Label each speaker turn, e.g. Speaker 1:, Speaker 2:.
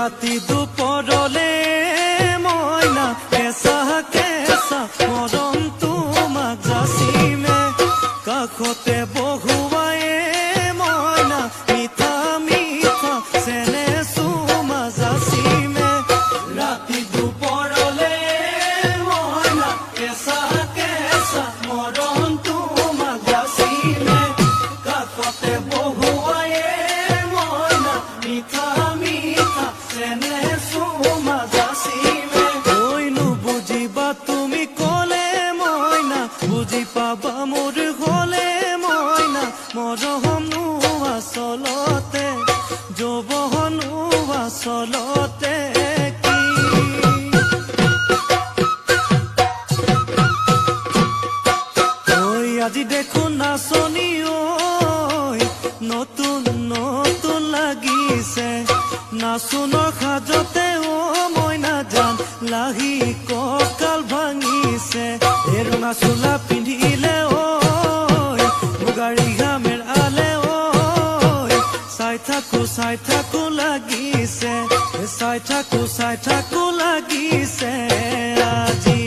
Speaker 1: ৰাতি দুপৰলে মইনা কেঁচা কেঁচা মৰম তোমাক যাচিমে কাষতে বহুৱায়ে মইনা মিঠা মিঠা চেনে চুমা যাচিমে ৰাতি দুপৰলে মইনা কেঁচা কেঁচা মৰম তোমাক যাচিমে কাষতে বহুৱায়ে মইনা মিঠা মিঠা চেনে চুমা যাচিমে কৈনো বুজিবা তুমি ক'লে মইনা বুজি পাবা মোৰ হ'লে মইনা মৰমনো আচলতে যৌৱনো আচলতে কি ঐ আজি দেখোন নাচনি ঐ নতুন নতুন লাগিছে নাচোনৰ সাজতে অ মইনা জান লাহি কঁকাল ভাঙিছে এই ৰঙা চোলা পিন্ধিলে ঐ মুগাৰী ঘামেৰ আলে ঐ চাই থাকো লাগিছে চাই থাকো লাগিছে আজি